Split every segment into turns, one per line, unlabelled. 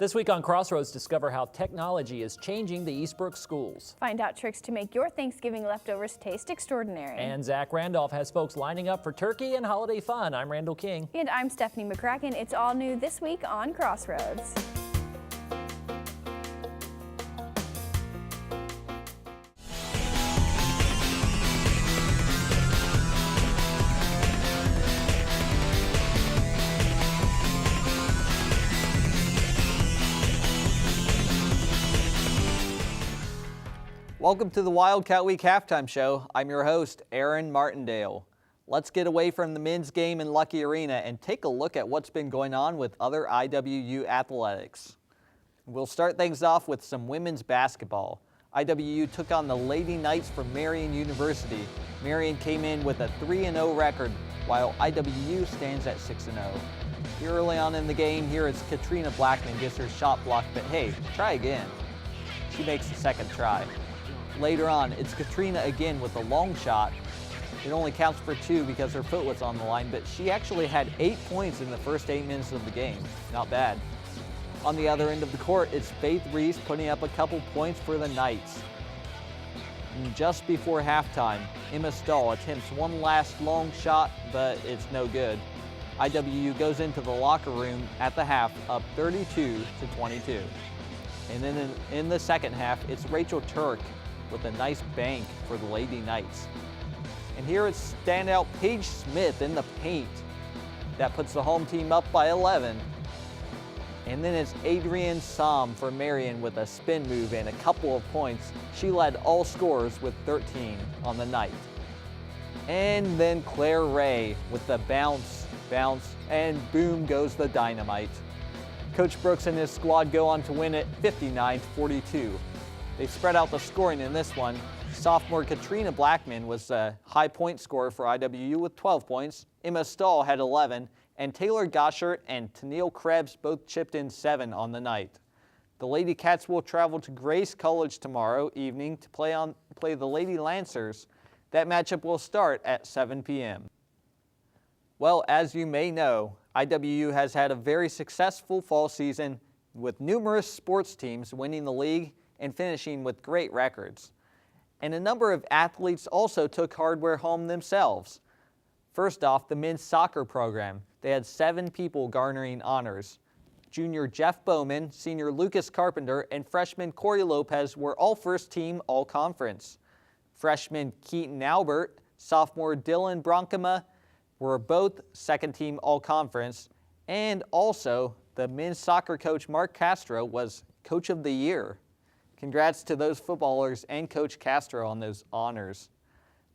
This week on Crossroads, discover how technology is changing the Eastbrook schools.
Find out tricks to make your Thanksgiving leftovers taste extraordinary.
And Zach Randolph has folks lining up for turkey and holiday fun. I'm Randall King.
And I'm Stephanie McCracken. It's all new this week on Crossroads.
Welcome to the Wildcat Week Halftime Show. I'm your host, Aaron Martindale. Let's get away from the men's game in Lucky Arena and take a look at what's been going on with other IWU athletics. We'll start things off with some women's basketball. IWU took on the Lady Knights from Marian University. Marian came in with a 3-0 record, while IWU stands at 6-0. Here early on in the game, here it's Katrina Blackman gets her shot blocked, but hey, try again. She makes the second try. Later on, it's Katrina again with a long shot. It only counts for 2 because her foot was on the line, but she actually had 8 points in the first 8 minutes of the game. Not bad. On the other end of the court, it's Faith Reese putting up a couple points for the Knights. And just before halftime, Emma Stahl attempts one last long shot, but it's no good. IWU goes into the locker room at the half up 32-22. And then in the second half, it's Rachel Turk with a nice bank for the Lady Knights. And here it's standout Paige Smith in the paint. That puts the home team up by 11. And then it's Adrienne Somm for Marian with a spin move and a couple of points. She led all scorers with 13 on the night. And then Claire Ray with the bounce, and boom goes the dynamite. Coach Brooks and his squad go on to win it 59-42. They spread out the scoring in this one. Sophomore Katrina Blackman was a high point scorer for IWU with 12 points. Emma Stahl had 11, and Taylor Goshert and Tennille Krebs both chipped in 7 on the night. The Lady Cats will travel to Grace College tomorrow evening to play the Lady Lancers. That matchup will start at 7 p.m. Well, as you may know, IWU has had a very successful fall season with numerous sports teams winning the league and finishing with great records. And a number of athletes also took hardware home themselves. First off, the men's soccer program. They had 7 people garnering honors. Junior Jeff Bowman, senior Lucas Carpenter, and freshman Corey Lopez were all first team all-conference. Freshman Keaton Albert, sophomore Dylan Bronkema were both second team all-conference. And also, the men's soccer coach Mark Castro was Coach of the Year. Congrats to those footballers and Coach Castro on those honors.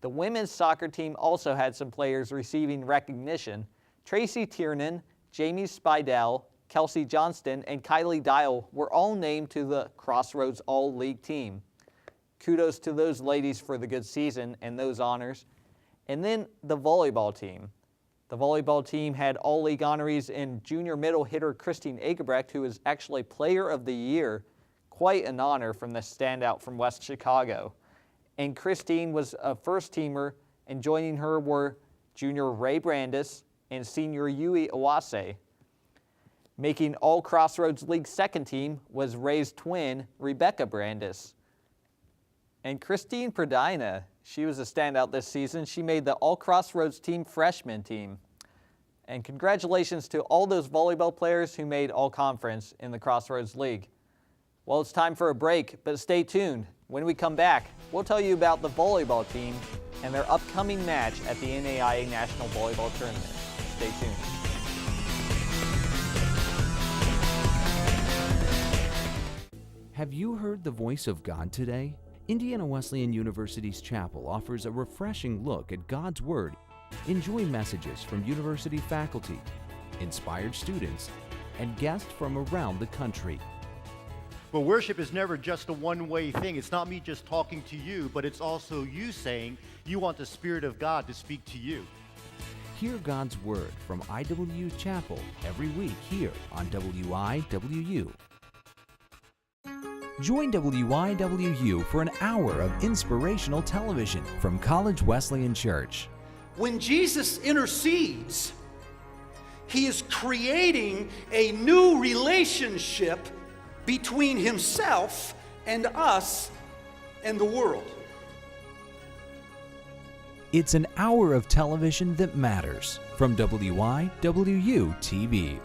The women's soccer team also had some players receiving recognition. Tracy Tiernan, Jamie Spidell, Kelsey Johnston, and Kylie Dial were all named to the Crossroads All-League team. Kudos to those ladies for the good season and those honors. And then the volleyball team. The volleyball team had All-League honorees in junior middle hitter Christine Agerbrecht, who is actually Player of the Year. Quite an honor from the standout from West Chicago. And Christine was a first-teamer, and joining her were junior Ray Brandis and senior Yui Awase. Making All Crossroads League second team was Ray's twin, Rebecca Brandis. And Christine Pradina, she was a standout this season. She made the All Crossroads team freshman team. And congratulations to all those volleyball players who made All Conference in the Crossroads League. Well, it's time for a break, but stay tuned. When we come back, we'll tell you about the volleyball team and their upcoming match at the NAIA National Volleyball Tournament. Stay tuned.
Have you heard the voice of God today? Indiana Wesleyan University's chapel offers a refreshing look at God's Word. Enjoy messages from university faculty, inspired students, and guests from around the country.
But worship is never just a one-way thing. It's not me just talking to you, but it's also you saying you want the Spirit of God to speak to you.
Hear God's Word from IWU Chapel every week here on WIWU. Join WIWU for an hour of inspirational television from College Wesleyan Church.
When Jesus intercedes, he is creating a new relationship between himself and us and the world.
It's an hour of television that matters from WIWU TV.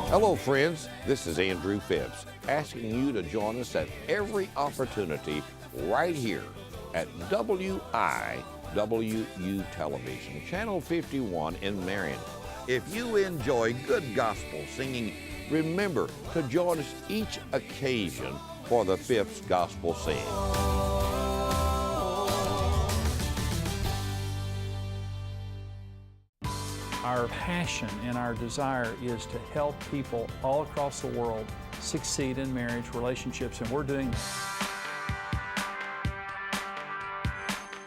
Hello, friends. This is Andrew Phibbs, asking you to join us at every opportunity right here at WIWU Television, Channel 51 in Marion. If you enjoy good gospel singing, remember to join us each occasion for the Phibbs Gospel Sing.
Our passion and our desire is to help people all across the world succeed in marriage, relationships, and we're doing that.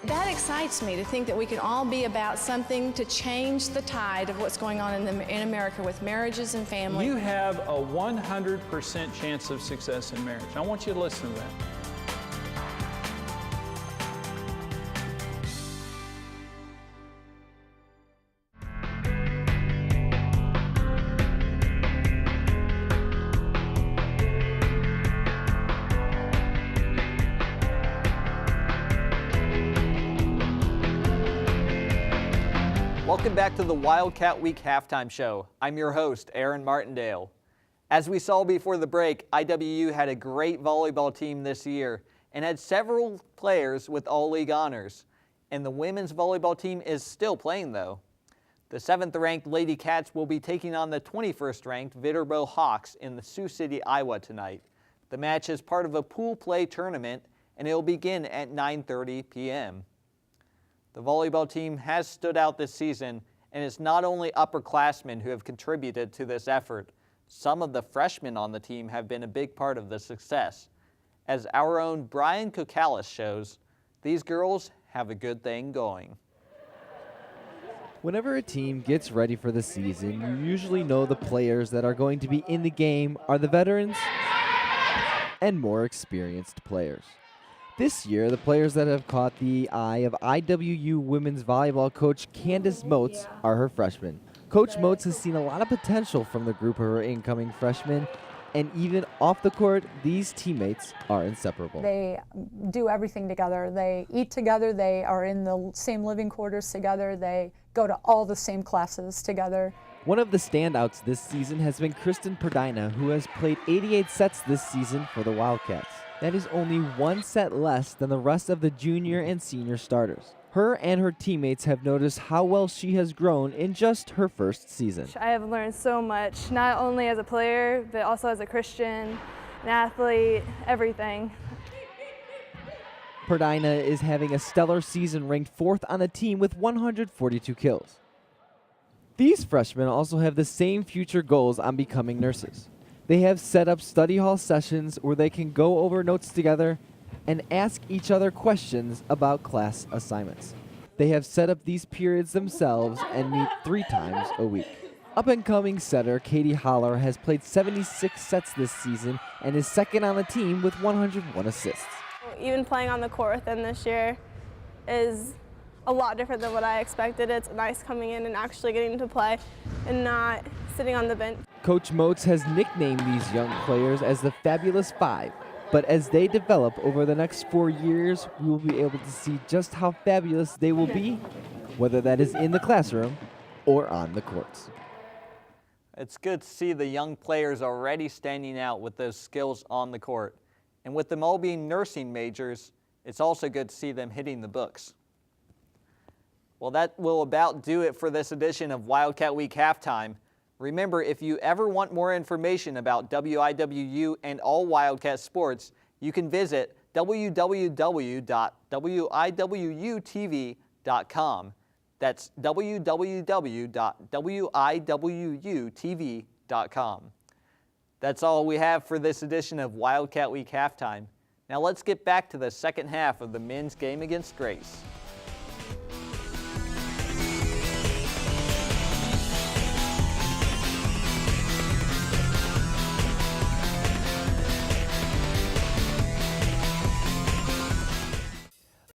That excites me, to think that we can all be about something to change the tide of what's going on in America with marriages and family.
You have a 100% chance of success in marriage. I want you to listen to that.
Welcome back to the Wildcat Week Halftime Show. I'm your host, Aaron Martindale. As we saw before the break, IWU had a great volleyball team this year and had several players with all-league honors. And the women's volleyball team is still playing, though. The 7th-ranked Lady Cats will be taking on the 21st-ranked Viterbo Hawks in the Sioux City, Iowa tonight. The match is part of a pool play tournament, and it will begin at 9:30 p.m. The volleyball team has stood out this season, and it's not only upperclassmen who have contributed to this effort. Some of the freshmen on the team have been a big part of the success. As our own Brian Kokalis shows, these girls have a good thing going.
Whenever a team gets ready for the season, you usually know the players that are going to be in the game are the veterans and more experienced players. This year, the players that have caught the eye of IWU women's volleyball coach Candace Moats are her freshmen. Coach Moats has seen a lot of potential from the group of her incoming freshmen, and even off the court, these teammates are inseparable.
They do everything together. They eat together. They are in the same living quarters together. They go to all the same classes together.
One of the standouts this season has been Kristen Perdina, who has played 88 sets this season for the Wildcats. That is only one set less than the rest of the junior and senior starters. Her and her teammates have noticed how well she has grown in just her first season.
I have learned so much, not only as a player, but also as a Christian, an athlete, everything.
Perdina is having a stellar season, ranked 4th on the team with 142 kills. These freshmen also have the same future goals on becoming nurses. They have set up study hall sessions where they can go over notes together and ask each other questions about class assignments. They have set up these periods themselves and meet 3 times a week. Up-and-coming setter Katie Holler has played 76 sets this season and is second on the team with 101 assists.
Even playing on the court with them this year is a lot different than what I expected. It's nice coming in and actually getting to play and not sitting on the bench.
Coach Moats has nicknamed these young players as the Fabulous Five, but as they develop over the next 4 years, we will be able to see just how fabulous they will be, whether that is in the classroom or on the courts.
It's good to see the young players already standing out with those skills on the court. And with them all being nursing majors, it's also good to see them hitting the books. Well, that will about do it for this edition of Wildcat Week Halftime. Remember, if you ever want more information about WIWU and all Wildcat sports, you can visit www.wiwutv.com. That's www.wiwutv.com. That's all we have for this edition of Wildcat Week Halftime. Now let's get back to the second half of the men's game against Grace.